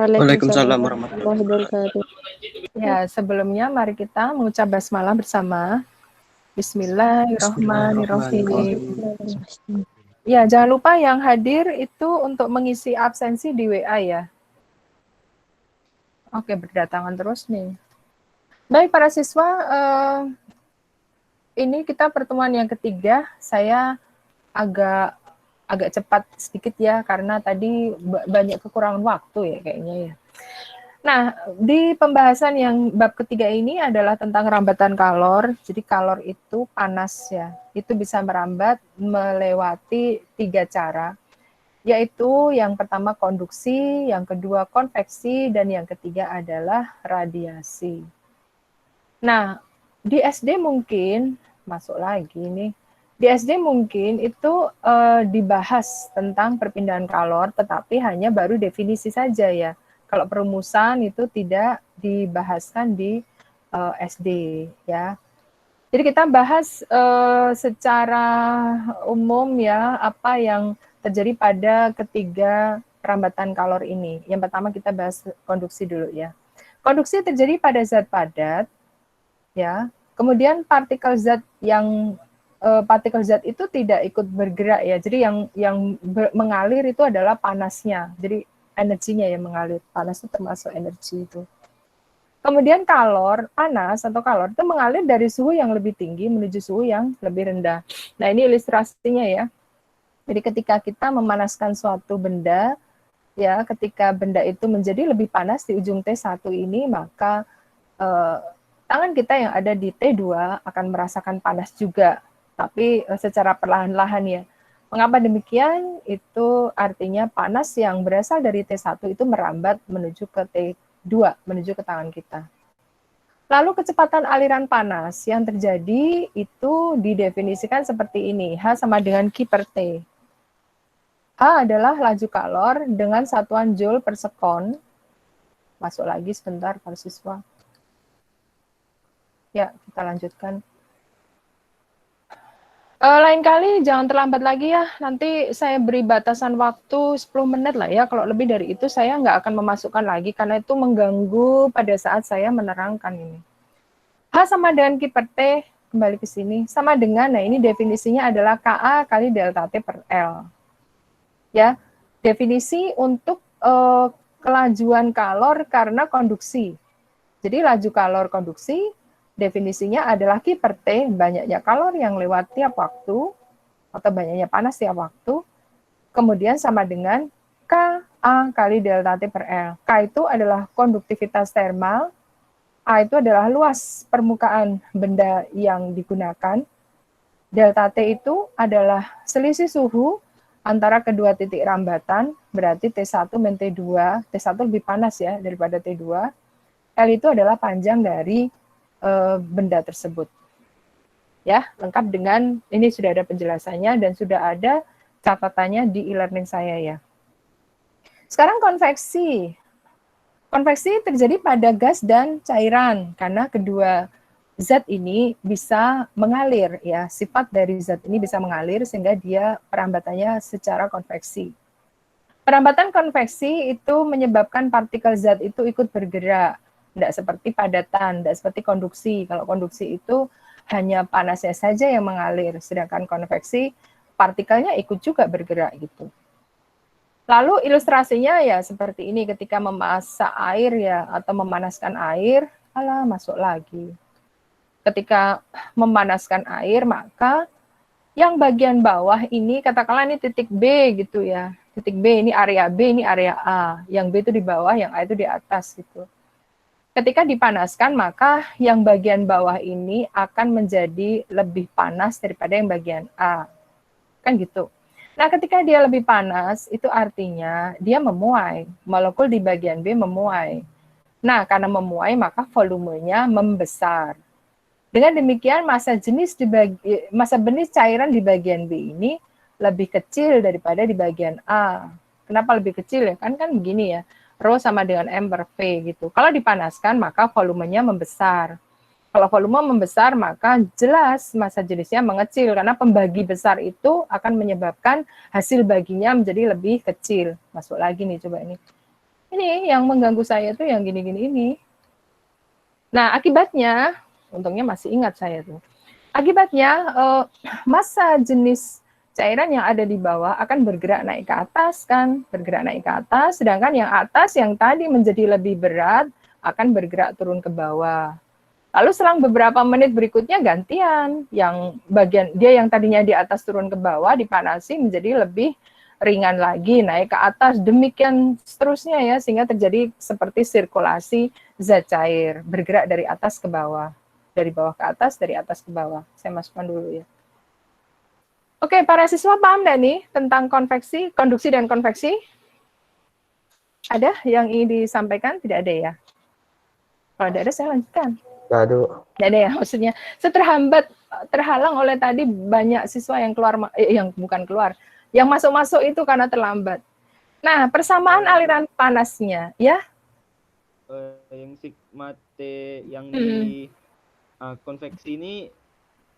Waalaikumsalam Waalaikumsalam warahmatullahi warahmatullahi wabarakatuh. Ya, sebelumnya mari kita mengucap basmalah bersama. Bismillahirrahmanirrahim. Bismillahirrahmanirrahim. Ya, jangan lupa yang hadir itu untuk mengisi absensi di WA ya. Oke, berdatangan terus nih. Baik para siswa, ini kita pertemuan yang ketiga. Saya agak cepat sedikit ya, karena tadi banyak kekurangan waktu ya kayaknya ya. Nah, di pembahasan yang bab ketiga ini adalah tentang rambatan kalor. Jadi kalor itu panas ya. Itu bisa merambat melewati 3 cara. Yaitu yang pertama konduksi, yang kedua konveksi, dan yang ketiga adalah radiasi. Nah, di SD mungkin, masuk lagi nih, di SD mungkin itu dibahas tentang perpindahan kalor, tetapi hanya baru definisi saja ya. Kalau perumusan itu tidak dibahaskan di SD ya. Jadi kita bahas secara umum ya apa yang terjadi pada ketiga perambatan kalor ini. Yang pertama kita bahas konduksi dulu ya. Konduksi terjadi pada zat padat ya. Kemudian partikel zat itu tidak ikut bergerak ya. Jadi yang mengalir itu adalah panasnya. Jadi energinya yang mengalir. Panas itu termasuk energi itu. Kemudian panas atau kalor itu mengalir dari suhu yang lebih tinggi menuju suhu yang lebih rendah. Nah, ini ilustrasinya ya. Jadi ketika kita memanaskan suatu benda, ya, ketika benda itu menjadi lebih panas di ujung T1 ini, maka tangan kita yang ada di T2 akan merasakan panas juga, tapi secara perlahan-lahan ya. Mengapa demikian? Itu artinya panas yang berasal dari T1 itu merambat menuju ke T2, menuju ke tangan kita. Lalu kecepatan aliran panas yang terjadi itu didefinisikan seperti ini. H sama dengan Q per T. H adalah laju kalor dengan satuan joule per sekon. Masuk lagi sebentar, para siswa. Ya, kita lanjutkan. Lain kali jangan terlambat lagi ya. Nanti saya beri batasan waktu 10 menit lah ya. Kalau lebih dari itu saya nggak akan memasukkan lagi karena itu mengganggu pada saat saya menerangkan ini. H sama dengan Q per T, kembali ke sini. Sama dengan, nah ini definisinya adalah Ka kali delta T per L. Ya, definisi untuk kelajuan kalor karena konduksi. Jadi laju kalor konduksi definisinya adalah Q per T, banyaknya kalor yang lewat tiap waktu, atau banyaknya panas tiap waktu, kemudian sama dengan Ka kali delta T per L. K itu adalah konduktivitas termal, A itu adalah luas permukaan benda yang digunakan, delta T itu adalah selisih suhu antara kedua titik rambatan, berarti T1 dan T2, T1 lebih panas ya daripada T2, L itu adalah panjang dari benda tersebut. Ya, lengkap dengan ini sudah ada penjelasannya dan sudah ada catatannya di e-learning saya ya. Sekarang konveksi. Konveksi terjadi pada gas dan cairan karena kedua zat ini bisa mengalir ya. Sifat dari zat ini bisa mengalir sehingga dia perambatannya secara konveksi. Perambatan konveksi itu menyebabkan partikel zat itu ikut bergerak. Tidak seperti padatan, tidak seperti konduksi. Kalau konduksi itu hanya panasnya saja yang mengalir, sedangkan konveksi partikelnya ikut juga bergerak gitu. Lalu ilustrasinya ya seperti ini ketika memasak air ya atau memanaskan air, masuk lagi. Ketika memanaskan air maka yang bagian bawah ini katakanlah ini titik B gitu ya. Titik B ini area B, ini area A. Yang B itu di bawah, yang A itu di atas gitu. Ketika dipanaskan, maka yang bagian bawah ini akan menjadi lebih panas daripada yang bagian A. Kan gitu. Nah, ketika dia lebih panas, itu artinya dia memuai. Molekul di bagian B memuai. Nah, karena memuai, maka volumenya membesar. Dengan demikian, massa benih cairan di bagian B ini lebih kecil daripada di bagian A. Kenapa lebih kecil ya? Kan begini ya. Rho sama dengan M per V gitu. Kalau dipanaskan maka volumenya membesar. Kalau volume membesar maka jelas massa jenisnya mengecil karena pembagi besar itu akan menyebabkan hasil baginya menjadi lebih kecil. Masuk lagi nih coba ini. Ini yang mengganggu saya tuh yang gini-gini ini. Nah, akibatnya, untungnya masih ingat saya tuh. Akibatnya, massa jenis cairan yang ada di bawah akan bergerak naik ke atas kan, bergerak naik ke atas, sedangkan yang atas yang tadi menjadi lebih berat akan bergerak turun ke bawah. Lalu selang beberapa menit berikutnya gantian, yang bagian dia yang tadinya di atas turun ke bawah dipanasi menjadi lebih ringan lagi, naik ke atas, demikian seterusnya ya, sehingga terjadi seperti sirkulasi zat cair, bergerak dari atas ke bawah, dari bawah ke atas, dari atas ke bawah. Saya masukkan dulu ya. Oke, para siswa paham nggak nih tentang konveksi, konduksi dan konveksi? Ada yang ingin disampaikan? Tidak ada ya? Kalau tidak ada, saya lanjutkan. Aduh. Tidak ada ya, maksudnya terhalang oleh tadi banyak siswa yang keluar, yang bukan keluar, yang masuk-masuk itu karena terlambat. Nah, persamaan aliran panasnya, ya. Yang sigma T yang di konveksi ini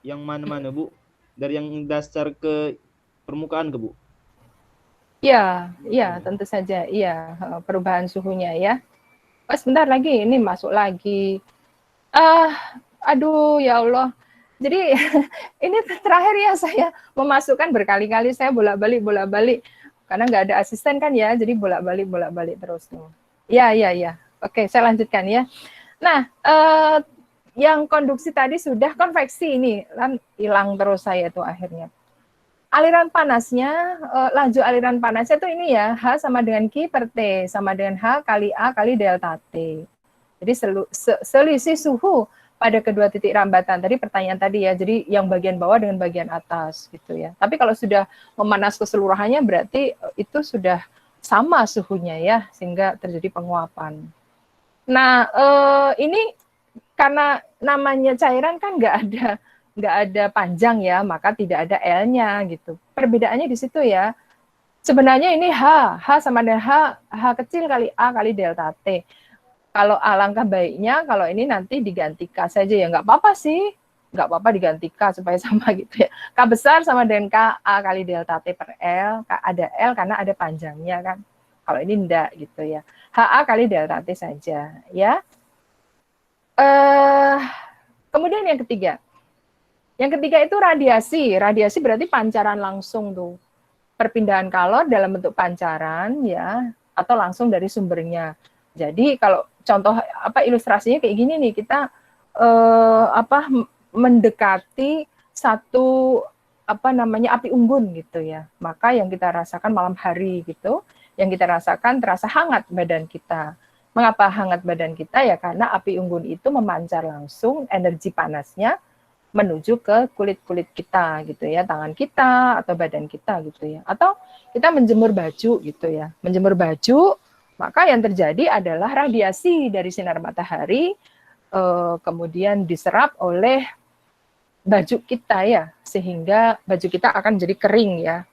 yang mana-mana, Bu? Dari yang dasar ke permukaan ke, Bu? Ya, tentu saja, iya, perubahan suhunya ya. Oh, sebentar lagi, ini masuk lagi. Aduh, ya Allah. Jadi ini terakhir ya saya memasukkan berkali-kali, saya bolak-balik. Karena nggak ada asisten kan ya, jadi bolak-balik terus. Ya. Oke, saya lanjutkan ya. Nah, yang konduksi tadi sudah, konveksi ini kan hilang terus saya tuh akhirnya. Aliran panasnya, laju aliran panasnya tuh ini ya, H sama dengan Q per T, sama dengan H kali A kali delta T. Jadi selisih suhu pada kedua titik rambatan. Tadi pertanyaan tadi ya, jadi yang bagian bawah dengan bagian atas gitu ya. Tapi kalau sudah memanas keseluruhannya berarti itu sudah sama suhunya ya, sehingga terjadi penguapan. Nah, ini karena namanya cairan kan nggak ada panjang ya, maka tidak ada L-nya gitu. Perbedaannya di situ ya. Sebenarnya ini H sama dengan H kecil kali A kali delta T. Kalau alangkah baiknya kalau ini nanti diganti K saja ya, nggak apa-apa sih, nggak apa-apa diganti K supaya sama gitu ya. K besar sama dengan K A kali delta T per L, ada L karena ada panjangnya kan. Kalau ini enggak gitu ya. HA kali delta T saja ya. Kemudian yang ketiga. Yang ketiga itu radiasi. Radiasi berarti pancaran langsung tuh. Perpindahan kalor dalam bentuk pancaran ya, atau langsung dari sumbernya. Jadi kalau contoh ilustrasinya kayak gini nih, kita mendekati satu api unggun gitu ya. Maka yang kita rasakan malam hari gitu, yang kita rasakan terasa hangat badan kita. Mengapa hangat badan kita ya? Karena api unggun itu memancar langsung energi panasnya menuju ke kulit-kulit kita gitu ya, tangan kita atau badan kita gitu ya. Atau kita menjemur baju gitu ya. Menjemur baju, maka yang terjadi adalah radiasi dari sinar matahari kemudian diserap oleh baju kita ya, sehingga baju kita akan jadi kering ya.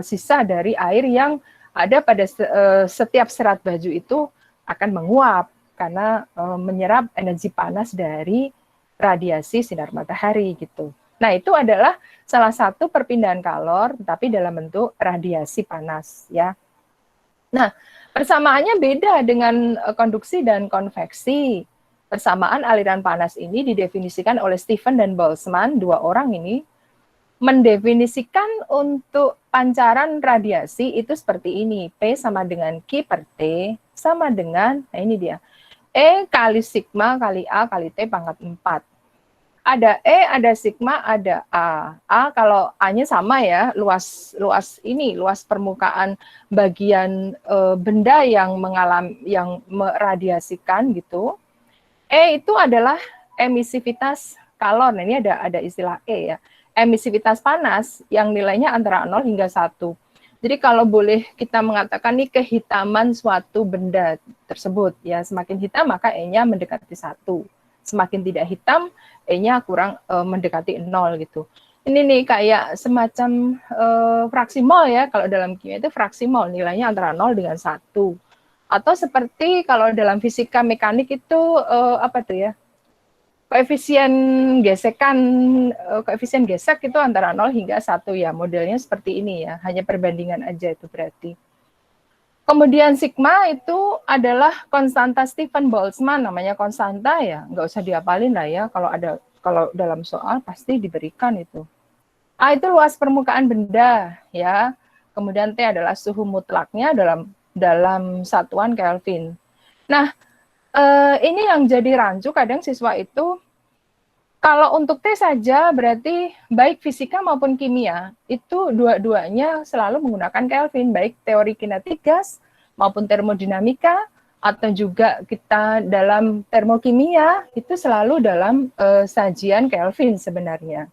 Sisa dari air yang ada pada setiap serat baju itu akan menguap karena menyerap energi panas dari radiasi sinar matahari gitu. Nah, itu adalah salah satu perpindahan kalor tapi dalam bentuk radiasi panas ya. Nah, persamaannya beda dengan konduksi dan konveksi. Persamaan aliran panas ini didefinisikan oleh Stephen dan Boltzmann, dua orang ini mendefinisikan untuk pancaran radiasi itu seperti ini. P sama dengan Q per T sama dengan, nah ini dia, E kali sigma kali A kali T pangkat 4. Ada E, ada sigma, ada A. A kalau A-nya sama ya, luas permukaan bagian benda yang meradiasikan gitu. E itu adalah emisivitas kalor. Nah, ini ada istilah E ya. Emisivitas panas yang nilainya antara 0 hingga 1. Jadi kalau boleh kita mengatakan nih kehitaman suatu benda tersebut ya, semakin hitam maka E-nya mendekati 1. Semakin tidak hitam, E-nya kurang mendekati 0 gitu. Ini nih kayak semacam fraksi mol ya, kalau dalam kimia itu fraksi mol, nilainya antara 0 dengan 1. Atau seperti kalau dalam fisika mekanik itu koefisien gesek itu antara 0 hingga 1 ya, modelnya seperti ini ya, hanya perbandingan aja itu berarti. Kemudian sigma itu adalah konstanta Stephen Boltzmann, namanya konstanta ya, nggak usah diapalin lah ya, kalau dalam soal pasti diberikan itu. A itu luas permukaan benda ya. Kemudian T adalah suhu mutlaknya dalam satuan Kelvin. Nah, ini yang jadi rancu kadang siswa itu kalau untuk T saja berarti baik fisika maupun kimia itu dua-duanya selalu menggunakan Kelvin, baik teori kinetik gas maupun termodinamika atau juga kita dalam termokimia itu selalu dalam sajian Kelvin sebenarnya.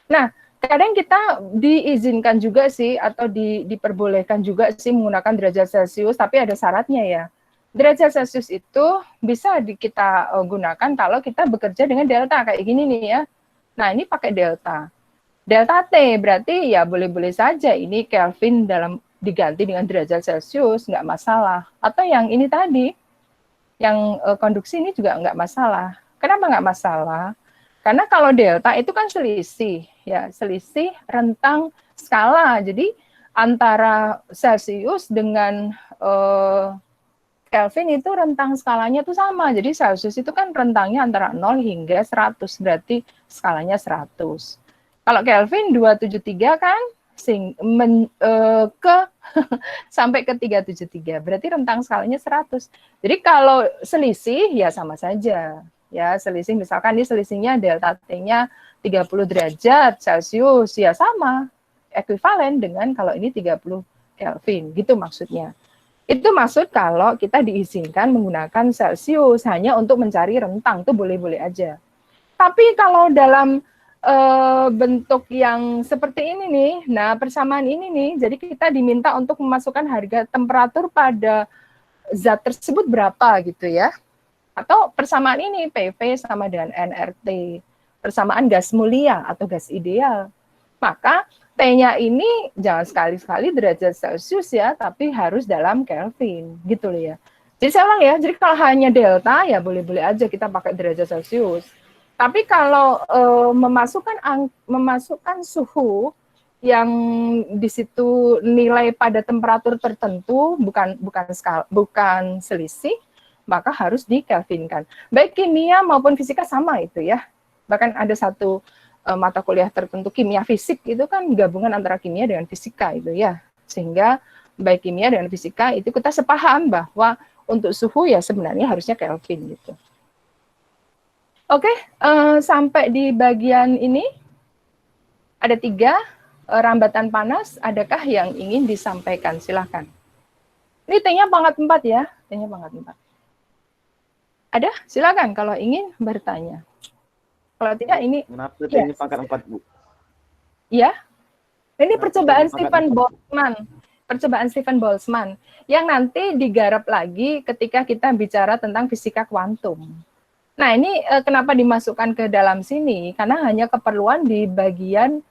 Nah, kadang kita diizinkan juga sih atau diperbolehkan juga sih menggunakan derajat Celcius, tapi ada syaratnya ya. Derajat Celcius itu bisa kita gunakan kalau kita bekerja dengan delta kayak gini nih ya. Nah, ini pakai delta. Delta T berarti ya boleh-boleh saja ini Kelvin diganti dengan derajat Celcius, nggak masalah. Atau yang ini tadi, yang konduksi ini juga nggak masalah. Kenapa nggak masalah? Karena kalau delta itu kan selisih, ya selisih rentang skala. Jadi antara Celcius dengan Kelvin itu rentang skalanya itu sama. Jadi Celsius itu kan rentangnya antara 0 hingga 100, berarti skalanya 100. Kalau Kelvin 273 kan sampai ke 373, berarti rentang skalanya 100. Jadi kalau selisih ya sama saja. Ya, selisih misalkan ini selisihnya delta T-nya 30 derajat Celcius, ya sama. Ekuivalen dengan kalau ini 30 Kelvin, gitu maksudnya. Itu maksud kalau kita diizinkan menggunakan Celcius hanya untuk mencari rentang, itu boleh-boleh aja. Tapi kalau dalam bentuk yang seperti ini nih, nah persamaan ini nih, jadi kita diminta untuk memasukkan harga temperatur pada zat tersebut berapa gitu ya. Atau persamaan ini, PV sama dengan nRT, persamaan gas mulia atau gas ideal. Maka T-nya ini jangan sekali-sekali derajat Celcius ya, tapi harus dalam Kelvin, gitu loh ya. Jadi saya ulang ya, jadi kalau hanya delta ya boleh-boleh aja kita pakai derajat Celcius. Tapi kalau memasukkan suhu yang di situ nilai pada temperatur tertentu bukan selisih, maka harus dikelvinkan. Baik kimia maupun fisika sama itu ya. Bahkan ada satu mata kuliah tertentu kimia fisik itu kan gabungan antara kimia dengan fisika itu ya, sehingga baik kimia dengan fisika itu kita sepaham bahwa untuk suhu ya sebenarnya harusnya Kelvin gitu. Oke, sampai di bagian ini ada 3 rambatan panas, adakah yang ingin disampaikan? Silahkan. Ini T-nya pangkat 4 ya, T-nya pangkat 4. Ada? Silakan kalau ingin bertanya. Kalau tidak ini kenapa T-nya pangkat 4, Bu? Ya. Ini percobaan Stephen Boltzmann. Percobaan Stephen Boltzmann yang nanti digarap lagi ketika kita bicara tentang fisika kuantum. Nah, ini kenapa dimasukkan ke dalam sini? Karena hanya keperluan di bagian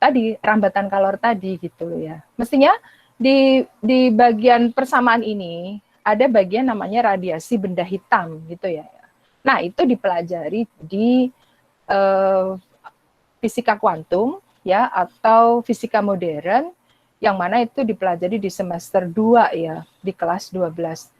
tadi rambatan kalor tadi gitu loh ya. Mestinya di bagian persamaan ini ada bagian namanya radiasi benda hitam gitu ya. Nah, itu dipelajari di fisika kuantum ya atau fisika modern yang mana itu dipelajari di semester 2 ya, di kelas 12.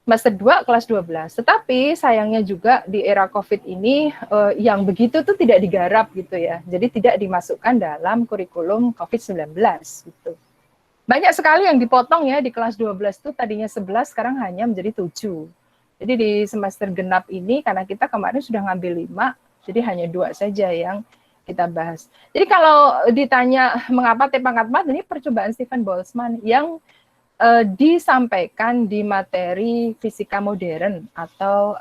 Semester 2 kelas 12. Tetapi sayangnya juga di era Covid ini yang begitu tuh tidak digarap gitu ya. Jadi tidak dimasukkan dalam kurikulum Covid-19 gitu. Banyak sekali yang dipotong ya di kelas 12 tuh tadinya 11 sekarang hanya menjadi 7. Jadi di semester genap ini karena kita kemarin sudah ngambil 5, jadi hanya 2 saja yang kita bahas. Jadi kalau ditanya mengapa T pangkat 4, ini percobaan Stephen Boltzmann yang disampaikan di materi fisika modern atau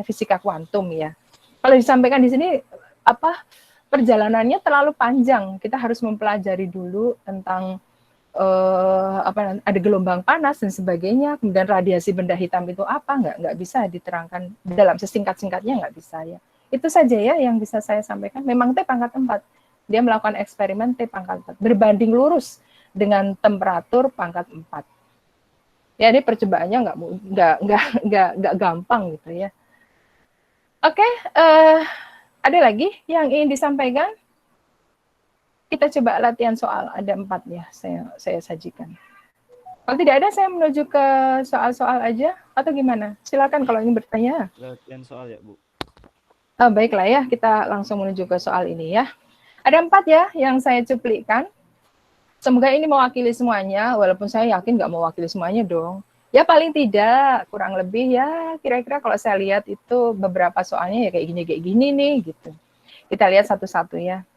fisika kuantum ya. Kalau disampaikan di sini perjalanannya terlalu panjang. Kita harus mempelajari dulu tentang ada gelombang panas dan sebagainya, kemudian radiasi benda hitam itu apa, nggak bisa diterangkan dalam sesingkat-singkatnya, nggak bisa ya. Itu saja ya yang bisa saya sampaikan. Memang T pangkat 4, dia melakukan eksperimen T pangkat 4 berbanding lurus dengan temperatur pangkat 4. Ya, ini percobaannya nggak gampang gitu ya. Oke, ada lagi yang ingin disampaikan? kita coba latihan soal, ada 4 ya, saya sajikan. Kalau tidak ada, saya menuju ke soal-soal aja, atau gimana? Silakan kalau ingin bertanya. Latihan soal ya, Bu. Baiklah ya, kita langsung menuju ke soal ini ya. Ada 4 ya yang saya cuplikan. Semoga ini mewakili semuanya, walaupun saya yakin nggak mewakili semuanya dong. Ya paling tidak, kurang lebih ya kira-kira kalau saya lihat itu beberapa soalnya ya kayak gini nih gitu. Kita lihat satu-satu ya.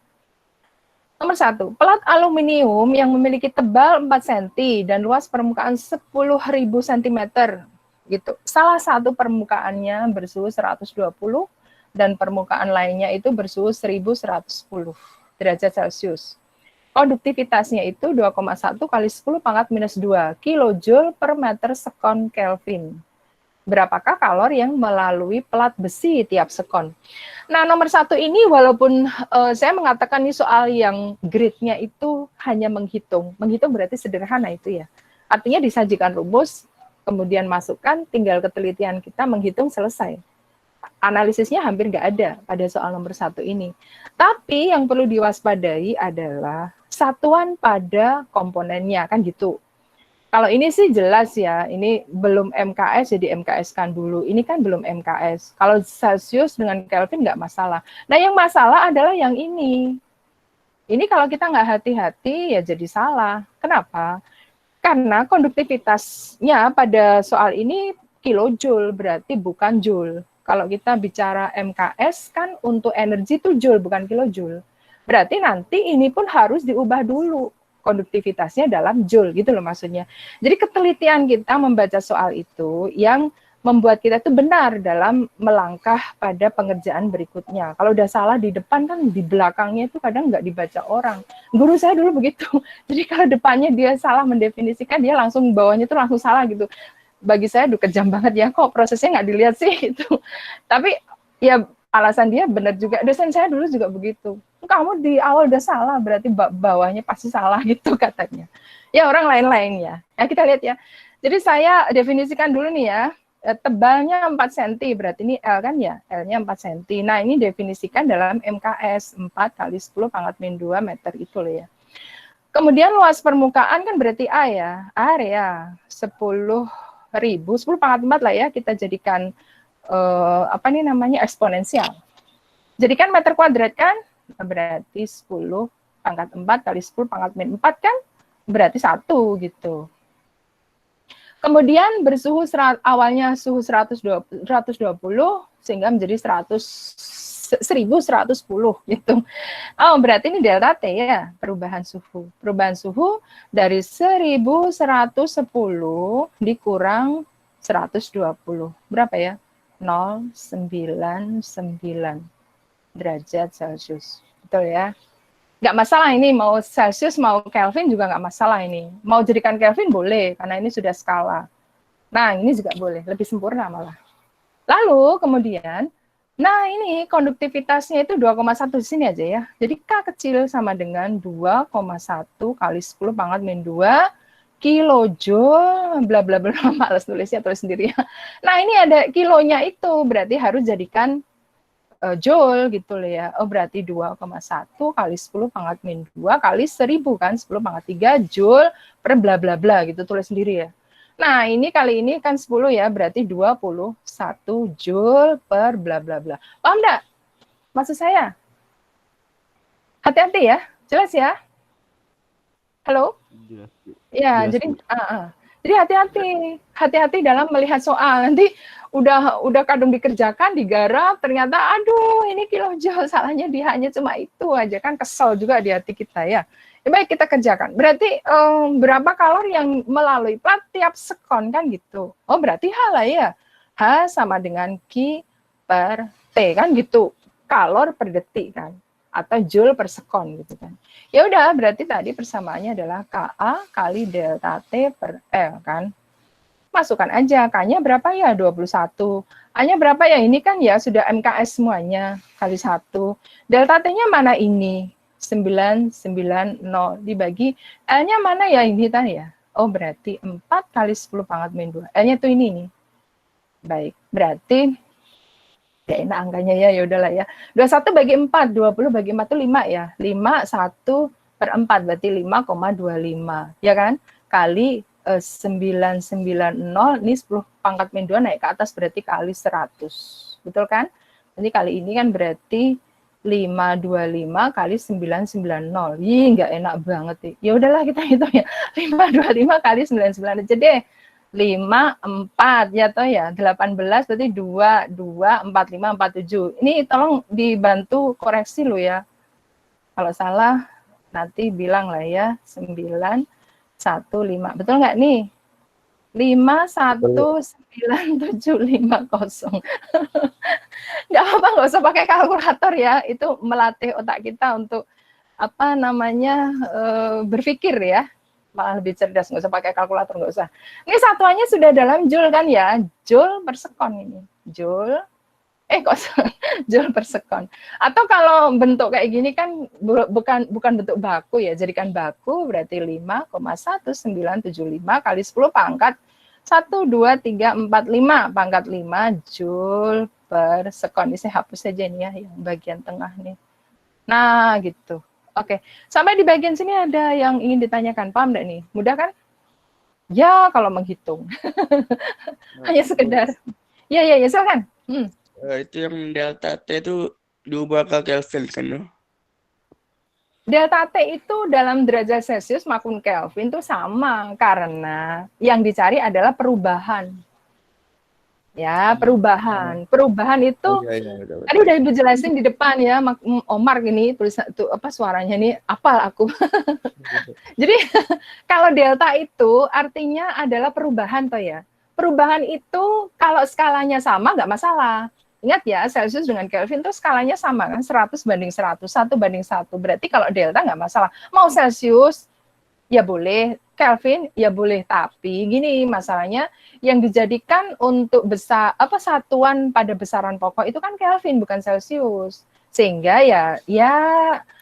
Nomor 1, pelat aluminium yang memiliki tebal 4 cm dan luas permukaan 10.000 cm gitu. Salah satu permukaannya bersuhu 120 dan permukaan lainnya itu bersuhu 1110 derajat Celcius. Konduktivitasnya itu 2,1 kali 10 pangkat minus 2 kilojoule per meter sekon Kelvin. Berapakah kalor yang melalui pelat besi tiap sekon? Nah, nomor 1 ini walaupun saya mengatakan ini soal yang grade-nya itu hanya menghitung. Menghitung berarti sederhana itu ya. Artinya disajikan rumus, kemudian masukkan, tinggal ketelitian kita menghitung, selesai. Analisisnya hampir nggak ada pada soal nomor 1 ini. Tapi yang perlu diwaspadai adalah satuan pada komponennya, kan gitu. Kalau ini sih jelas ya, ini belum MKS, jadi MKS-kan dulu. Ini kan belum MKS. Kalau Celsius dengan Kelvin nggak masalah. Nah, yang masalah adalah yang ini. Ini kalau kita nggak hati-hati, ya jadi salah. Kenapa? Karena konduktivitasnya pada soal ini kilojoule, berarti bukan joule. Kalau kita bicara MKS, kan untuk energi itu joule, bukan kilojoule. Berarti nanti ini pun harus diubah dulu konduktivitasnya dalam joule gitu loh maksudnya. Jadi ketelitian kita membaca soal itu yang membuat kita itu benar dalam melangkah pada pengerjaan berikutnya. Kalau udah salah di depan kan di belakangnya itu kadang nggak dibaca orang. Guru saya dulu begitu. Jadi kalau depannya dia salah mendefinisikan, dia langsung bawahnya itu langsung salah gitu. Bagi saya aduh kejam banget ya, kok prosesnya nggak dilihat sih itu. Tapi ya alasan dia benar juga. Dosen saya dulu juga begitu. Kamu di awal udah salah, berarti bawahnya pasti salah gitu katanya. Ya orang lain-lain ya. Ya kita lihat ya. Jadi saya definisikan dulu nih ya. Tebalnya 4 cm, berarti ini L kan ya. L-nya 4 cm. Nah ini definisikan dalam MKS 4 kali 10 pangkat min 2 meter itu loh ya. Kemudian luas permukaan kan berarti A ya. Area 10.000, 10 pangkat 4 lah ya. Kita jadikan apa nih namanya eksponensial. Jadikan meter kuadrat kan berarti 10 pangkat 4 kali 10 pangkat min 4 kan berarti 1 gitu. Kemudian bersuhu awalnya suhu 120 sehingga menjadi 1110 gitu. Oh, berarti ini delta T ya, perubahan suhu. Perubahan suhu dari 1110 dikurang 120. Berapa ya? 0,99 derajat Celcius. Betul ya? Nggak masalah ini, mau Celsius, mau Kelvin juga nggak masalah ini. Mau jadikan Kelvin boleh, karena ini sudah skala. Nah, ini juga boleh, lebih sempurna malah. Lalu kemudian, nah ini konduktivitasnya itu 2,1 di sini aja ya. Jadi K kecil sama dengan 2,1 kali 10 pangkat min 2 kilojoule, bla bla bla, males tulisnya, tulis sendiri ya. Nah ini ada kilonya itu, berarti harus jadikan joule gitu loh ya. Oh berarti 2,1 kali 10 pangkat min 2 kali 1000 kan, 10 pangkat 3 joule per bla bla bla gitu, tulis sendiri ya. Nah ini kali ini kan 10 ya, berarti 21 joule per bla bla bla. Paham enggak maksud saya? Hati-hati ya, jelas ya? Halo? Jelas. Ya, Jelas, jadi hati-hati dalam melihat soal. Nanti udah kadung dikerjakan, digarap, ternyata aduh ini kilojoule, salahnya dia hanya cuma itu aja kan, kesel juga di hati kita ya. Ya baik, kita kerjakan. Berarti berapa kalor yang melalui plat tiap sekon kan gitu. Oh berarti H lah ya. H sama dengan Q per T kan gitu. Kalor per detik kan. Atau joule per sekon gitu kan. Ya udah, berarti tadi persamaannya adalah Ka kali delta T per L kan. Masukkan aja, K-nya berapa ya? 21. A-nya berapa ya? Ini kan ya sudah MKS semuanya kali 1. Delta T-nya mana ini? 990 dibagi L-nya mana ya ini tadi ya? Oh, berarti 4 kali 10 pangkat min 2. L-nya tuh ini nih. Baik, berarti ya enak angkanya ya, yaudahlah ya. 21 bagi 4, 20 bagi 4 itu 5 ya. 5, 1, per 4 berarti 5,25 ya kan, kali 990 ini 10 pangkat min 2 naik ke atas berarti kali 100, betul kan? Jadi kali ini kan berarti 525 kali 990. Nggak enak banget nih. Ya udahlah kita hitung ya. 525 kali 99 aja deh. 5, 4 ya toh ya. 18 berarti 2, 2, 4, 5, 4, 7. Ini tolong dibantu koreksi lo ya. Kalau salah nanti bilang lah ya. 9, 1, 5. Betul nggak nih? 5197550. Nggak apa-apa, nggak usah pakai kalkulator ya. Itu melatih otak kita untuk apa namanya berpikir ya. Malah lebih cerdas, nggak usah pakai kalkulator, nggak usah. Ini satuannya sudah dalam joule kan ya, joule per sekon ini. Joule joule per sekon. Atau kalau bentuk kayak gini kan bukan bentuk baku ya, jadikan baku berarti 5,1975 kali 10 pangkat 1, 2, 3, 4, 5 pangkat 5 joule per sekon. Ini saya hapus saja nih ya yang bagian tengah nih. Nah gitu. Oke, sampai di bagian sini ada yang ingin ditanyakan, paham nggak nih? Mudah kan? Ya kalau menghitung. Hanya sekedar. Ya silakan. Itu yang delta T itu diubah ke Kelvin kan? Delta T itu dalam derajat Celcius maupun Kelvin itu sama karena yang dicari adalah perubahan. Ya, perubahan. Perubahan itu tadi udah Ibu jelasin di depan ya, Omar gini tulisan itu apa suaranya nih, apal aku. Jadi kalau delta itu artinya adalah perubahan toh ya. Perubahan itu kalau skalanya sama nggak masalah. Ingat ya, Celsius dengan Kelvin itu skalanya sama kan, 100 banding 100, 1 banding 1. Berarti kalau delta nggak masalah. Mau Celsius, ya boleh. Kelvin, ya boleh. Tapi gini, masalahnya yang dijadikan untuk satuan pada besaran pokok itu kan Kelvin, bukan Celsius. Sehingga ya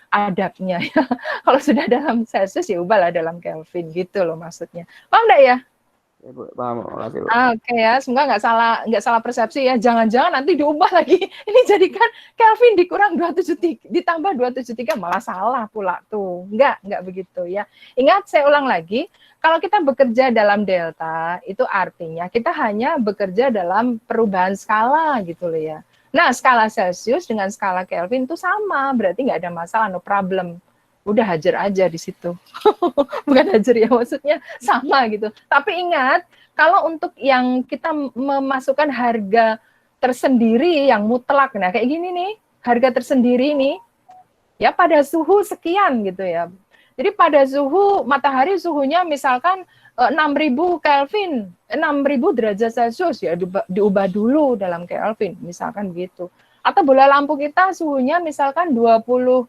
adabnya ya. Kalau sudah dalam Celsius, ya ubahlah dalam Kelvin. Gitu loh maksudnya. Paham nggak ya? Ya, Bu, paham. Makasih, Bu. Oke ya, semoga nggak salah persepsi ya. Jangan-jangan nanti diubah lagi. Ini jadikan Kelvin dikurang 273 ditambah 273 malah salah pula tuh. Nggak begitu ya. Ingat, saya ulang lagi, kalau kita bekerja dalam delta itu artinya kita hanya bekerja dalam perubahan skala gitu loh ya. Nah, skala Celsius dengan skala Kelvin itu sama, berarti nggak ada masalah, no problem. Udah hajar aja di situ. Bukan hajar ya, maksudnya sama gitu. Tapi ingat, kalau untuk yang kita memasukkan harga tersendiri yang mutlak, nah kayak gini nih, harga tersendiri nih, ya pada suhu sekian gitu ya. Jadi pada suhu matahari suhunya misalkan 6.000 Kelvin, 6.000 derajat Celcius ya diubah dulu dalam Kelvin, misalkan begitu. Atau bola lampu kita suhunya misalkan 35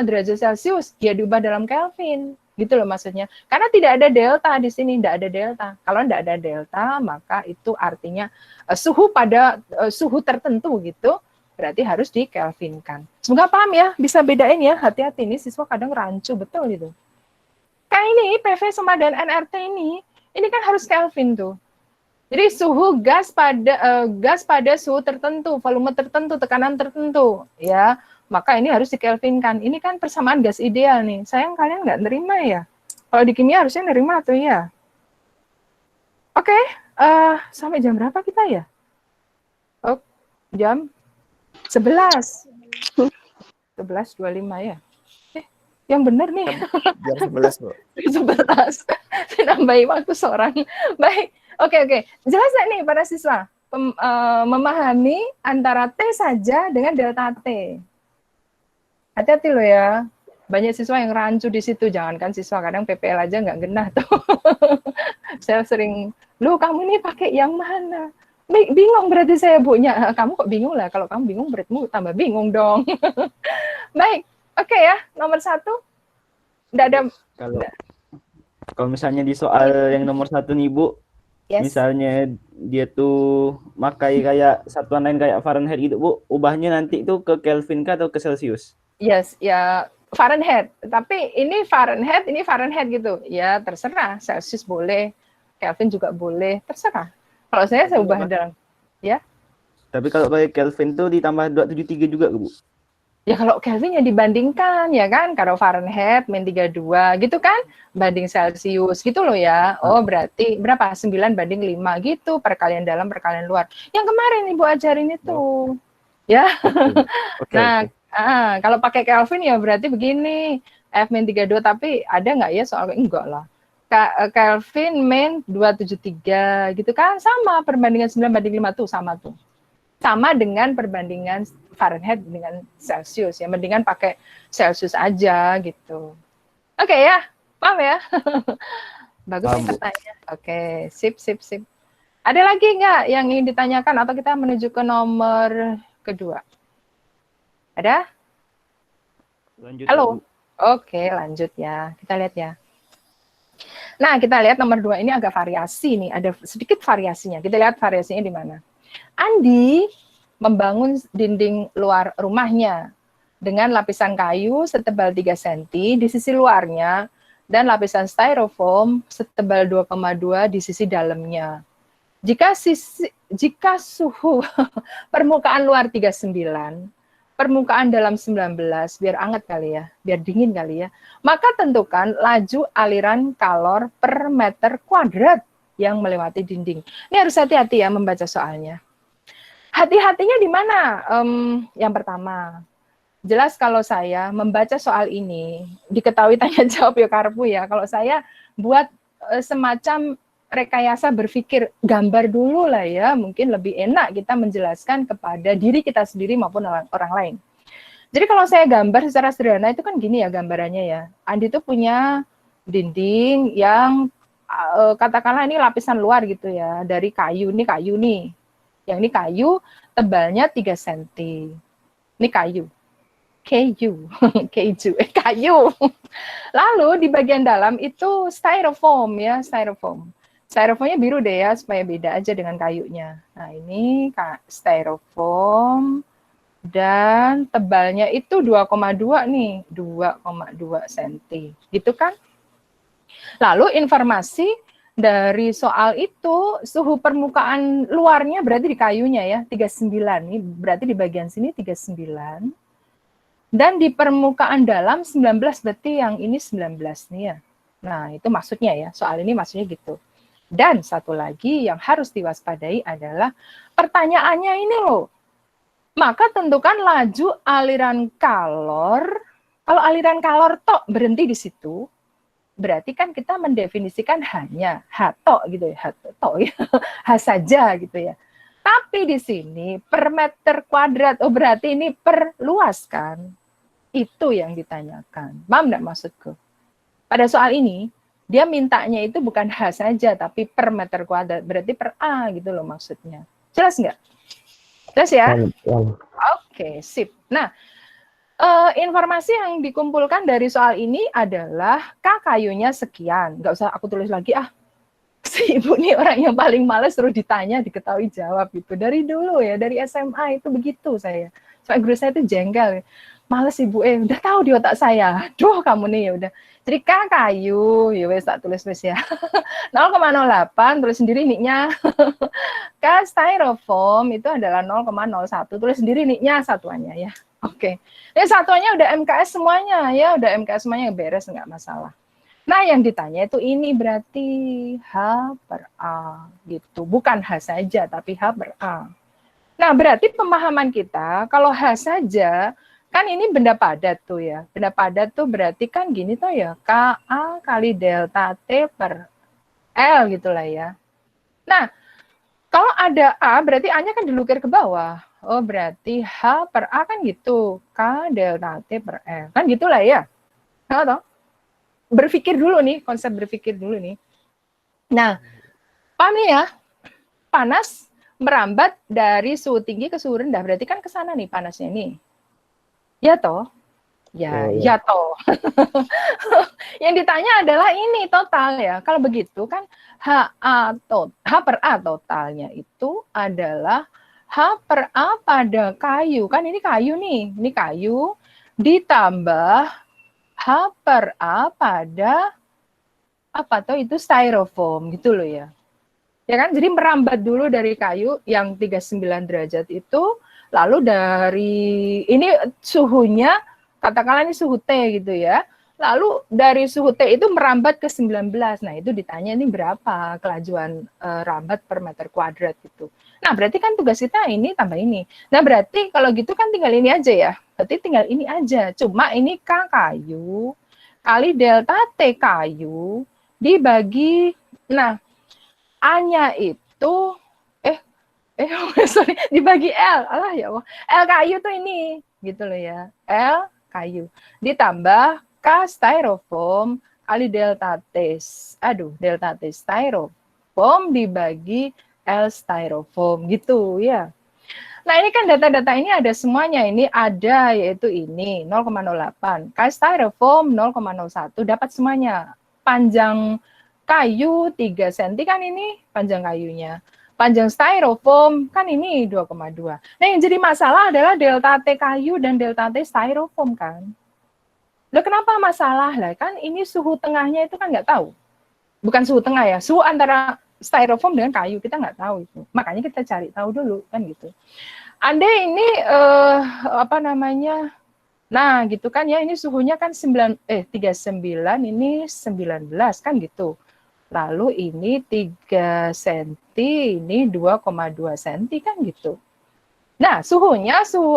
derajat Celcius, dia diubah dalam Kelvin. Gitu loh maksudnya. Karena tidak ada delta di sini, tidak ada delta. Kalau tidak ada delta, maka itu artinya suhu pada suhu tertentu gitu, berarti harus dikelvinkan. Semoga paham ya, bisa bedain ya, hati-hati ini siswa kadang rancu betul gitu. Kayak ini PV sama dan nRT ini kan harus Kelvin tuh. Jadi suhu gas pada suhu tertentu, volume tertentu, tekanan tertentu, ya. Maka ini harus dikelvinkan. Ini kan persamaan gas ideal nih. Sayang kalian nggak nerima ya. Kalau di kimia harusnya nerima tuh ya. Oke, sampai jam berapa kita ya? Oh, jam 11. 11.25 ya. Yang benar nih. Jam 11, Bu. 11. Nambahin waktu seorang. Baik. Oke. Jelas nggak nih para siswa? Memahami antara T saja dengan delta T. Hati-hati loh ya, banyak siswa yang rancu di situ. Jangankan siswa, kadang PPL aja nggak genah tuh. Saya sering, lu kamu ini pakai yang mana? Bingung berarti saya punya. Kamu kok bingung lah? Kalau kamu bingung berarti tambah bingung dong. Baik, oke ya. Nomor 1, nggak ada. Kalau misalnya di soal yang nomor 1 nih Bu, yes. Misalnya dia tuh pakai kayak satuan lain kayak Fahrenheit gitu Bu, ubahnya nanti itu ke Kelvin kah atau ke Celsius? Yes, ya Fahrenheit. Tapi ini Fahrenheit gitu. Ya terserah. Celsius boleh, Kelvin juga boleh, terserah. Kalau saya ubah dalam, ya. Tapi kalau pakai Kelvin tuh ditambah 273 juga, Bu? Ya kalau Kelvin ya dibandingkan ya kan, kalau Fahrenheit -32 gitu kan, banding Celsius gitu loh ya. Oh berarti berapa? 9 banding 5 gitu, perkalian dalam perkalian luar. Yang kemarin Ibu ajarin itu. Ya. Nah, kalau pakai Kelvin ya berarti begini, F-32 tapi ada nggak ya soal enggak lah. Kelvin -273 gitu kan, sama perbandingan 9 banding 5 tuh sama tuh. Sama dengan perbandingan Fahrenheit dengan Celsius ya, mendingan pakai Celsius aja gitu. Oke ya, paham ya? Bagus nih pertanyaan. Oke, sip. Ada lagi nggak yang ingin ditanyakan atau kita menuju ke nomor kedua? Ada? Lanjut. Halo. Oke, lanjut ya. Kita lihat ya. Nah, kita lihat nomor 2 ini agak variasi nih, ada sedikit variasinya. Kita lihat variasinya di mana. Andi membangun dinding luar rumahnya dengan lapisan kayu setebal 3 cm di sisi luarnya dan lapisan styrofoam setebal 2,2 di sisi dalamnya. Jika suhu permukaan luar 39, permukaan dalam 19, biar hangat kali ya, biar dingin kali ya, maka tentukan laju aliran kalor per meter kuadrat yang melewati dinding. Ini harus hati-hati ya membaca soalnya. Hati-hatinya di mana? Yang pertama, jelas kalau saya membaca soal ini, diketahui tanya jawab ya Karpu ya, kalau saya buat semacam rekayasa berpikir, gambar dulu lah ya, mungkin lebih enak kita menjelaskan kepada diri kita sendiri maupun orang lain. Jadi kalau saya gambar secara sederhana itu kan gini ya gambarannya ya, Andi itu punya dinding yang katakanlah ini lapisan luar gitu ya, dari kayu, ini kayu nih. Yang ini kayu, tebalnya 3 cm. Ini kayu. Kayu. Lalu di bagian dalam itu styrofoam ya, styrofoam. Styrofoamnya biru deh ya, supaya beda aja dengan kayunya. Nah ini styrofoam dan tebalnya itu 2,2 nih, 2,2 cm. Gitu kan? Lalu informasi dari soal itu, suhu permukaan luarnya berarti di kayunya ya, 39. Ini berarti di bagian sini 39. Dan di permukaan dalam 19, berarti yang ini 19 nih ya. Nah, itu maksudnya ya, soal ini maksudnya gitu. Dan satu lagi yang harus diwaspadai adalah pertanyaannya ini loh. Maka tentukan laju aliran kalor. Kalau aliran kalor tok berhenti di situ, berarti kan kita mendefinisikan hanya H-tok gitu ya, H-tok ya, H saja gitu ya. Tapi di sini per meter kuadrat, oh berarti ini per luas kan? Itu yang ditanyakan. Paham nggak maksudku? Pada soal ini, dia mintanya itu bukan H saja, tapi per meter kuadrat, berarti per A gitu loh maksudnya. Jelas nggak? Jelas ya? Oke, sip. Nah, informasi yang dikumpulkan dari soal ini adalah K kayunya sekian. Nggak usah aku tulis lagi si ibu nih orang yang paling males terus ditanya diketahui jawab gitu. Dari dulu ya, dari SMA itu begitu saya. Soalnya guru saya itu jengkel. Males ibu, udah tahu di otak saya. Duh kamu nih ya udah. Jadi K kayu, ya wes tak tulis ya. 0,08 tulis sendiri nik-nya. K styrofoam itu adalah 0,01 tulis sendiri nik-nya satuannya ya. Oke. Ya satuannya udah MKS semuanya ya, udah MKS semuanya beres nggak masalah. Nah, yang ditanya itu ini berarti H per A gitu. Bukan H saja tapi H per A. Nah, berarti pemahaman kita kalau H saja kan ini benda padat tuh ya. Benda padat tuh berarti kan gini tuh ya, KA kali delta T per L gitulah ya. Nah, kalau ada A berarti A-nya kan dilukir ke bawah. Oh, berarti H per A kan gitu. K delta T per L. Kan gitulah ya. Nah, berpikir dulu nih, konsep berpikir dulu nih. Nah, paham nih ya? Panas merambat dari suhu tinggi ke suhu rendah. Berarti kan ke sana nih panasnya nih. Ya toh? Ya toh. Yang ditanya adalah ini total ya. Kalau begitu kan H per A totalnya itu adalah H per A pada kayu. Kan ini kayu nih. Ini kayu ditambah H per A pada apa tuh itu styrofoam gitu loh ya. Ya kan? Jadi merambat dulu dari kayu yang 39 derajat itu Lalu dari ini suhunya, katakanlah ini suhu T gitu ya. Lalu dari suhu T itu merambat ke 19. Nah, itu ditanya ini berapa kelajuan rambat per meter kuadrat gitu. Nah, berarti kan tugas kita ini tambah ini. Nah, berarti kalau gitu kan tinggal ini aja ya. Berarti tinggal ini aja. Cuma ini K kayu kali delta T kayu dibagi, nah, A-nya itu, sorry, dibagi L. Alah ya Allah. L kayu tuh ini, gitu loh ya. L kayu. Ditambah K styrofoam kali delta T. Delta T styrofoam dibagi L styrofoam, gitu ya. Nah, ini kan data-data ini ada semuanya. Ini ada, yaitu ini 0,08. K styrofoam 0,01. Dapat semuanya. Panjang kayu 3 cm kan ini panjang kayunya. Panjang styrofoam kan ini 2,2. Nah, yang jadi masalah adalah delta T kayu dan delta T styrofoam kan. Loh, kenapa masalah? Lah kan ini suhu tengahnya itu kan nggak tahu. Bukan suhu tengah ya, suhu antara styrofoam dengan kayu kita nggak tahu itu. Makanya kita cari tahu dulu kan gitu. Andai ini nah gitu kan ya, ini suhunya kan 39, ini 19 kan gitu. Lalu ini 3 cm, ini 2,2 cm kan gitu. Nah, suhu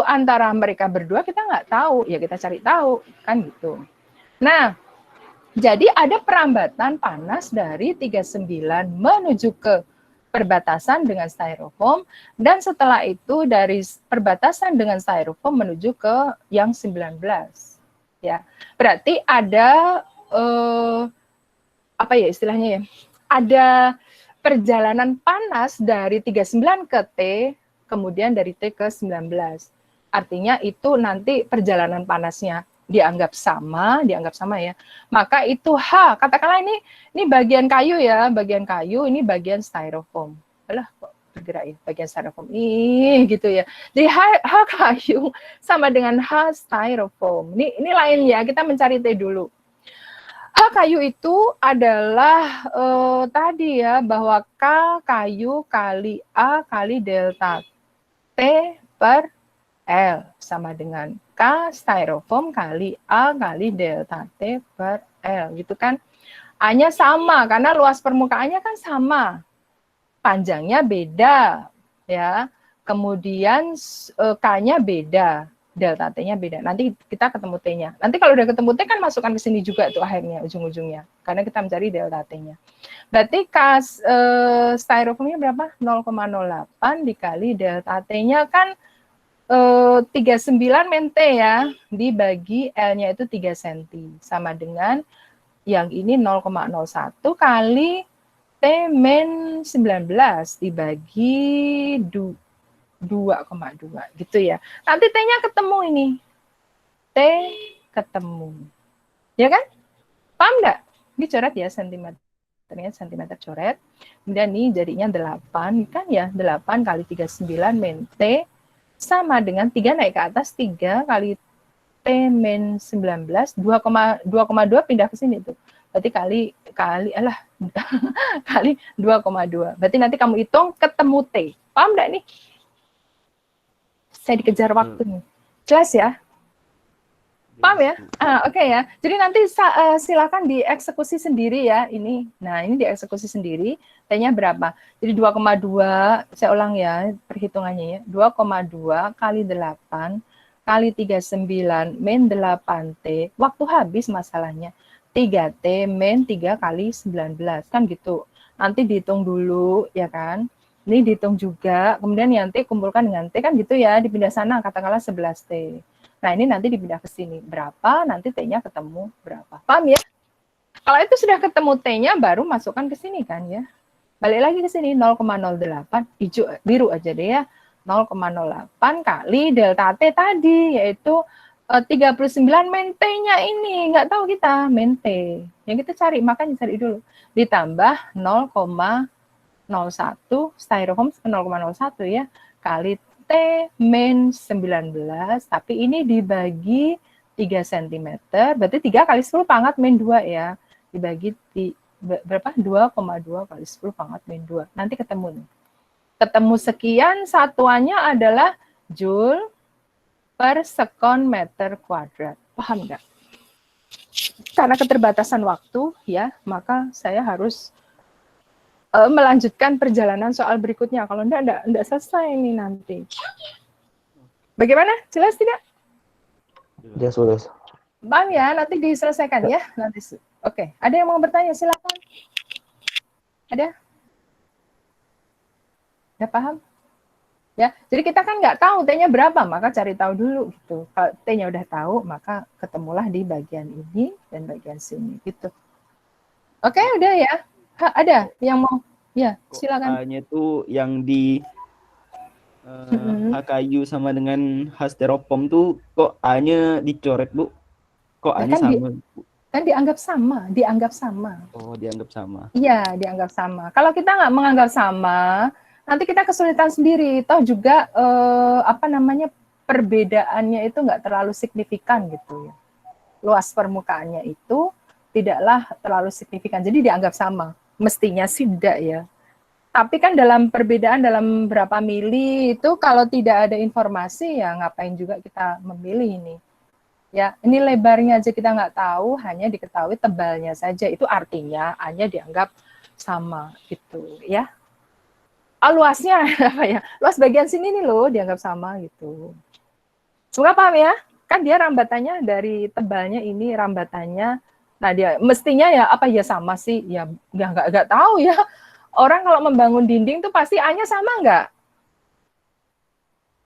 antara mereka berdua kita nggak tahu, ya kita cari tahu kan gitu. Nah, jadi ada perambatan panas dari 39 menuju ke perbatasan dengan styrofoam, dan setelah itu dari perbatasan dengan styrofoam menuju ke yang 19. Ya, berarti ada apa ya istilahnya ya? Ada perjalanan panas dari 39 ke T, kemudian dari T ke 19. Artinya itu nanti perjalanan panasnya dianggap sama ya. Maka itu H, katakanlah ini bagian kayu ya, ini bagian styrofoam. Alah, kok bergerak ya bagian styrofoam. Gitu ya. Jadi H kayu sama dengan H styrofoam. Ini lain ya, kita mencari T dulu. H kayu itu adalah tadi ya, bahwa K kayu kali A kali delta T per L sama dengan K styrofoam kali A kali delta T per L gitu kan. A-nya sama karena luas permukaannya kan sama. Panjangnya beda ya. Kemudian K-nya beda, delta T-nya beda. Nanti kita ketemu T-nya. Nanti kalau udah ketemu T kan masukkan ke sini juga tuh akhirnya ujung-ujungnya. Karena kita mencari delta T-nya. Berarti K styrofoamnya berapa? 0,08 dikali delta T-nya kan 39 men T ya, dibagi L-nya itu 3 cm. Sama dengan yang ini 0,01 kali T men 19 dibagi 2,2 gitu ya. Nanti T-nya ketemu ini. T ketemu. Ya kan? Paham nggak? Ini coret ya sentimeternya, sentimeter coret. Kemudian ini jadinya 8 kan ya, 8 kali 39 men T sama dengan 3 naik ke atas 3 kali T min 19, 2,2 pindah ke sini tuh. Berarti kali 2,2. Berarti nanti kamu hitung ketemu T. Paham enggak nih? Saya dikejar waktu nih. Jelas ya? Paham ya? Oke ya. Jadi nanti silakan dieksekusi sendiri ya ini. Nah, ini dieksekusi sendiri. T-nya berapa? Jadi 2,2, saya ulang ya perhitungannya ya. 2,2 kali 8 kali 39 min 8T. Waktu habis masalahnya. 3T min 3 kali 19. Kan gitu. Nanti dihitung dulu ya kan. Ini dihitung juga. Kemudian nanti kumpulkan dengan T kan gitu ya. Dipindah sana katakanlah 11T. Nah, ini nanti dipindah ke sini. Berapa, nanti T-nya ketemu berapa. Paham ya? Kalau itu sudah ketemu T-nya, baru masukkan ke sini kan ya. Balik lagi ke sini, 0,08, hijau, biru aja deh ya. 0,08 kali delta T tadi, yaitu 39 men T-nya ini. Nggak tahu kita, men T. Yang kita cari, makanya cari dulu. Ditambah 0,01, styrofoam 0,01 ya, kali T min 19, tapi ini dibagi 3 cm, berarti 3 kali 10 pangkat min 2 ya, dibagi berapa? 2,2 kali 10 pangkat min 2, nanti ketemu nih. Ketemu sekian, satuannya adalah Joule per sekon meter kuadrat. Paham nggak? Karena keterbatasan waktu, ya, maka saya harus melanjutkan perjalanan soal berikutnya. Kalau enggak selesai ini nanti. Bagaimana? Jelas tidak? Jelas. Paham ya? Nanti diselesaikan ya. Nanti. Oke. Ada yang mau bertanya? Silakan. Ada? Udah paham? Ya, jadi kita kan nggak tahu T-nya berapa, maka cari tahu dulu gitu. Kalau T-nya udah tahu, maka ketemulah di bagian ini dan bagian sini gitu. Oke, udah ya. Ada yang mau? Ya, silakan. A-nya tuh yang di HKU sama dengan H-styrofoam tuh kok A-nya dicoret, Bu? Kok A-nya kan sama? Kan dianggap sama. Oh, dianggap sama. Iya, dianggap sama. Kalau kita nggak menganggap sama, nanti kita kesulitan sendiri. Toh juga perbedaannya itu nggak terlalu signifikan gitu ya. Luas permukaannya itu tidaklah terlalu signifikan. Jadi dianggap sama. Mestinya sih tidak ya. Tapi kan dalam perbedaan dalam berapa mili itu kalau tidak ada informasi ya ngapain juga kita memilih ini. Ya, ini lebarnya aja kita nggak tahu, hanya diketahui tebalnya saja. Itu artinya A-nya dianggap sama gitu ya. Luasnya apa ya? Luas bagian sini nih loh dianggap sama gitu. Semoga paham ya? Kan dia rambatannya dari tebalnya ini rambatannya. Nah, dia mestinya ya apa ya sama sih? Ya nggak tahu ya. Orang kalau membangun dinding tuh pasti A-nya sama nggak?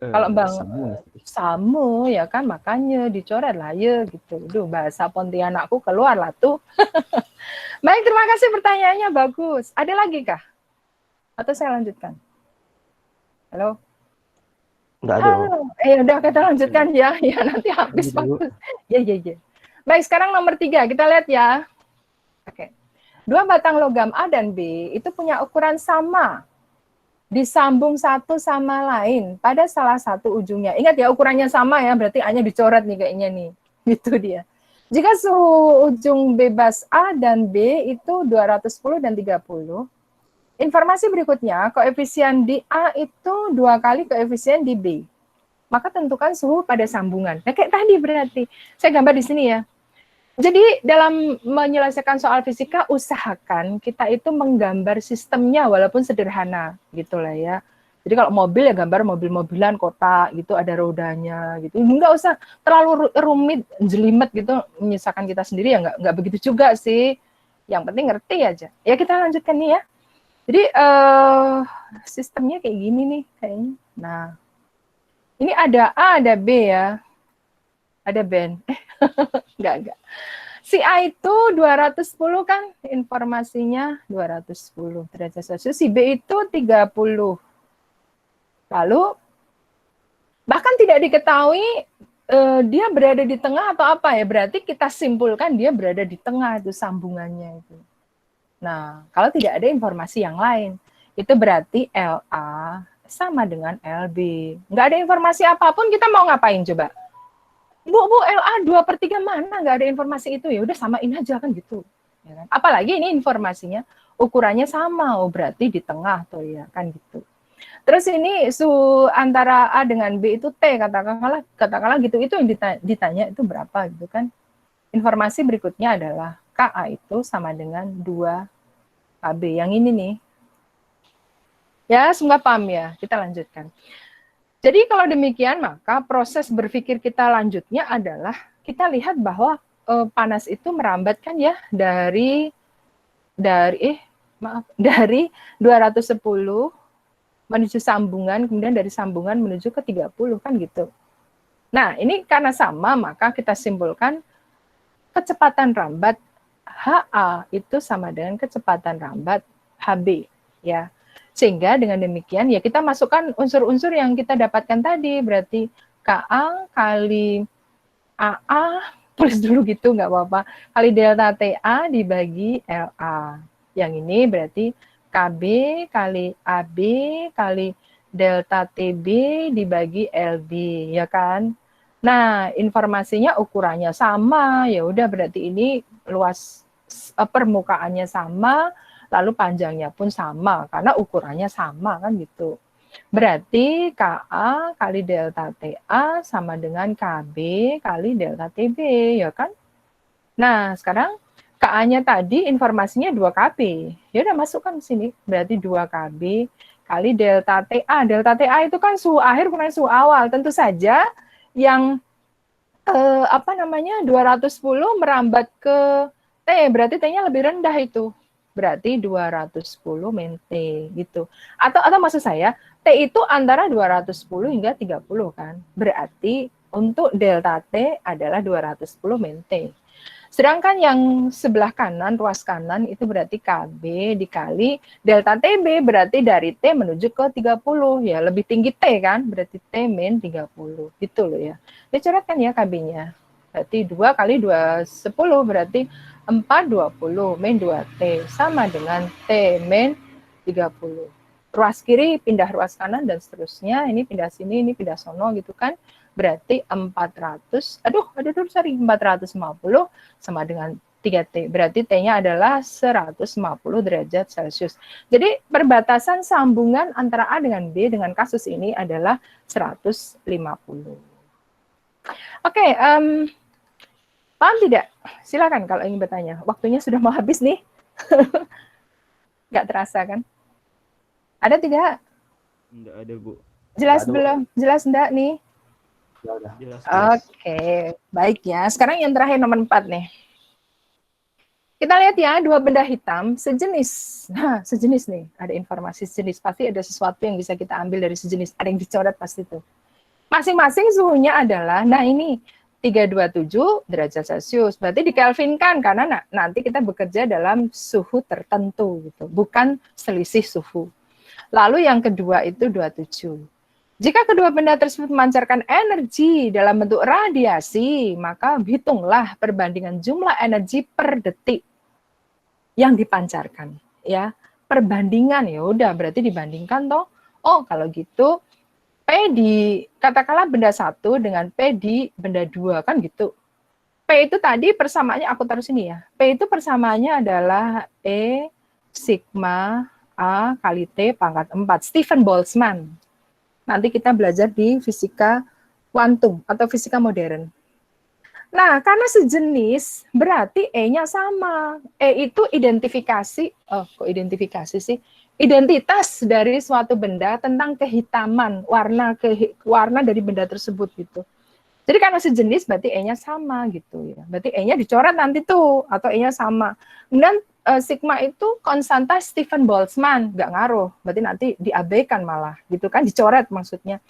Kalau bangun sama ya kan, makanya dicoret lah ya gitu. Duh, bahasa Pontianakku keluar lah tuh. Baik, terima kasih pertanyaannya, bagus. Ada lagi kah? Atau saya lanjutkan? Halo? Enggak ada. Udah kita lanjutkan ya. Ya nanti habis waktu. Ya. Baik, sekarang nomor 3 kita lihat ya. Oke. 2 batang logam A dan B itu punya ukuran sama, disambung satu sama lain pada salah satu ujungnya. Ingat ya, ukurannya sama ya, berarti A-nya dicoret nih kayaknya nih. Gitu dia. Jika suhu ujung bebas A dan B itu 210 dan 30, informasi berikutnya, koefisien di A itu 2 kali koefisien di B. Maka tentukan suhu pada sambungan. Nah, kayak tadi berarti. Saya gambar di sini ya. Jadi dalam menyelesaikan soal fisika, usahakan kita itu menggambar sistemnya walaupun sederhana gitulah ya. Jadi kalau mobil ya gambar mobil-mobilan kota gitu, ada rodanya gitu. Enggak usah terlalu rumit, jelimet gitu, menyisakan kita sendiri ya enggak begitu juga sih. Yang penting ngerti aja. Ya kita lanjutkan nih ya. Jadi sistemnya kayak gini nih kayaknya. Nah, ini ada A, ada B ya. Ada Ben. Enggak. Si A itu 210 kan informasinya 210 derajat Celcius. Si B itu 30. Lalu bahkan tidak diketahui dia berada di tengah atau apa ya. Berarti kita simpulkan dia berada di tengah itu sambungannya itu. Nah, kalau tidak ada informasi yang lain, itu berarti LA sama dengan LB. Nggak ada informasi apapun, kita mau ngapain coba? Bu, LA 2/3 mana? Nggak ada informasi itu. Ya udah samain aja kan gitu. Ya kan? Apalagi ini informasinya ukurannya sama, berarti di tengah tuh ya kan gitu. Terus ini suhu antara A dengan B itu T, katakanlah gitu. Itu yang ditanya itu berapa gitu kan. Informasi berikutnya adalah KA itu sama dengan 2 KB. Yang ini nih. Ya, semoga paham ya. Kita lanjutkan. Jadi kalau demikian, maka proses berpikir kita lanjutnya adalah kita lihat bahwa panas itu merambat kan ya dari 210 menuju sambungan, kemudian dari sambungan menuju ke 30 kan gitu. Nah, ini karena sama, maka kita simpulkan kecepatan rambat HA itu sama dengan kecepatan rambat HB ya. Sehingga dengan demikian ya kita masukkan unsur-unsur yang kita dapatkan tadi, berarti KA kali AA, tulis dulu gitu nggak apa-apa, kali delta TA dibagi LA. Yang ini berarti KB kali AB kali delta TB dibagi LB, ya kan? Nah, informasinya ukurannya sama, ya udah berarti ini luas permukaannya sama, lalu panjangnya pun sama karena ukurannya sama kan gitu. Berarti KA kali delta TA sama dengan KB kali delta TB, ya kan? Nah, sekarang KA-nya tadi informasinya 2KB. Ya udah masukkan di sini. Berarti 2KB kali delta TA. Delta TA itu kan suhu akhir kurang suhu awal. Tentu saja yang 210 merambat ke T, berarti T-nya lebih rendah itu. Berarti 210 min T gitu. Atau maksud saya, T itu antara 210 hingga 30 kan. Berarti untuk delta T adalah 210 min T. Sedangkan yang sebelah kanan, ruas kanan itu berarti KB dikali delta TB, berarti dari T menuju ke 30 ya, lebih tinggi T kan, berarti T min 30 gitu loh ya. Dicoretkan ya KB-nya. Berarti 2 kali 2 10 berarti 420 min 2T sama dengan T min 30. Ruas kiri pindah ruas kanan dan seterusnya, ini pindah sini, ini pindah sono gitu kan. Berarti 450 sama dengan 3T. Berarti T-nya adalah 150 derajat Celcius. Jadi perbatasan sambungan antara A dengan B dengan kasus ini adalah 150. Oke, paham tidak? Silakan kalau ingin bertanya. Waktunya sudah mau habis nih. Nggak terasa kan? Ada tidak? Enggak ada, Bu. Jelas Ada, Bu. belum? Jelas enggak nih? Ya udah. Jelas. Oke, baik ya. Sekarang yang terakhir nomor 4 nih. Kita lihat ya, dua benda hitam sejenis. Nah, sejenis nih. Ada informasi sejenis. Pasti ada sesuatu yang bisa kita ambil dari sejenis. Ada yang dicoret pasti tuh. Masing-masing suhunya adalah, nah ini, 327 derajat Celcius. Berarti dikelvinkan, karena nanti kita bekerja dalam suhu tertentu, gitu. Bukan selisih suhu. Lalu yang kedua itu 27. Jika kedua benda tersebut memancarkan energi dalam bentuk radiasi, maka hitunglah perbandingan jumlah energi per detik yang dipancarkan. Ya, perbandingan ya udah berarti dibandingkan toh. Oh, kalau gitu P di katakanlah benda 1 dengan P di benda 2 kan gitu. P itu tadi persamaannya aku taruh sini ya. P itu persamaannya adalah E sigma A kali T pangkat 4. Stephen Boltzmann. Nanti kita belajar di fisika kuantum atau fisika modern. Nah, karena sejenis, berarti E-nya sama. E itu identifikasi, kok identifikasi sih? Identitas dari suatu benda tentang kehitaman, warna dari benda tersebut gitu. Jadi karena sejenis, berarti E-nya sama gitu ya. Berarti E-nya dicoret nanti tuh, atau E-nya sama. Kemudian sigma itu konstanta Stephen Boltzmann, nggak ngaruh, berarti nanti diabaikan malah, gitu kan, dicoret maksudnya.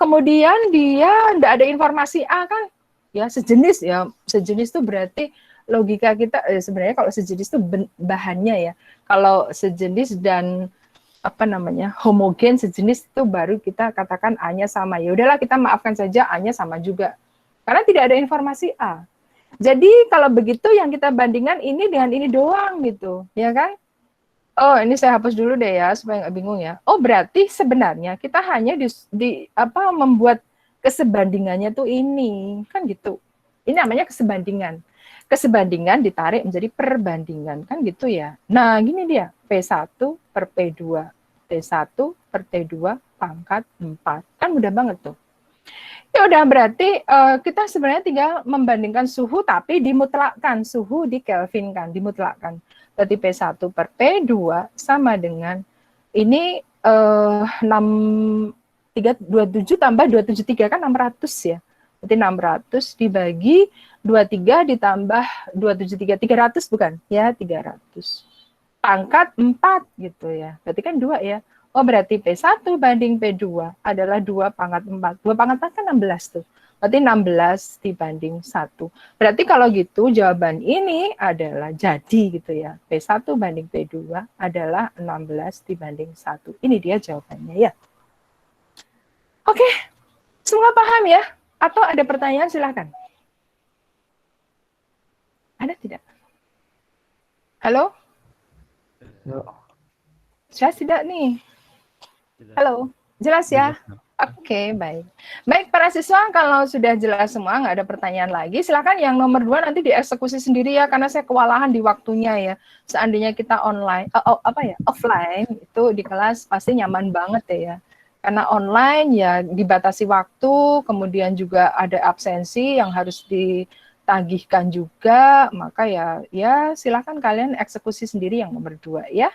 Kemudian dia nggak ada informasi A kan, ya sejenis itu berarti logika kita sebenarnya kalau sejenis itu bahannya ya, kalau sejenis dan homogen sejenis itu baru kita katakan A-nya sama. Ya udahlah kita maafkan saja A-nya sama juga, karena tidak ada informasi A. Jadi kalau begitu yang kita bandingkan ini dengan ini doang gitu, ya kan? Oh, ini saya hapus dulu deh ya supaya nggak bingung ya. Oh, berarti sebenarnya kita hanya membuat kesebandingannya tuh ini, kan gitu. Ini namanya kesebandingan. Kesebandingan ditarik menjadi perbandingan, kan gitu ya. Nah, gini dia, P1 per P2, T1 per T2 pangkat 4. Kan mudah banget tuh. Ya udah berarti kita sebenarnya tinggal membandingkan suhu tapi dimutlakkan, suhu dikelvinkan, dimutlakkan. Berarti P1 per P2 sama dengan ini 627 tambah 273 kan 600 ya. Berarti 600 dibagi 23 ditambah 273 300 bukan? Ya, 300. Pangkat 4 gitu ya. Berarti kan 2 ya. Oh, berarti P1 banding P2 adalah 2 pangkat 4. 2 pangkat 4 kan 16 tuh. Berarti 16 dibanding 1. Berarti kalau gitu jawaban ini adalah jadi gitu ya. P1 banding P2 adalah 16 dibanding 1. Ini dia jawabannya ya. Oke, semua paham ya? Atau ada pertanyaan silakan. Ada tidak? Halo? Jelas tidak nih? Halo, jelas ya? Oke, baik. Baik, para siswa, kalau sudah jelas semua, nggak ada pertanyaan lagi, silakan yang nomor 2 nanti dieksekusi sendiri ya, karena saya kewalahan di waktunya ya. Seandainya kita offline, itu di kelas pasti nyaman banget ya. Karena online ya dibatasi waktu, kemudian juga ada absensi yang harus ditagihkan juga, maka ya silakan kalian eksekusi sendiri yang nomor 2 ya.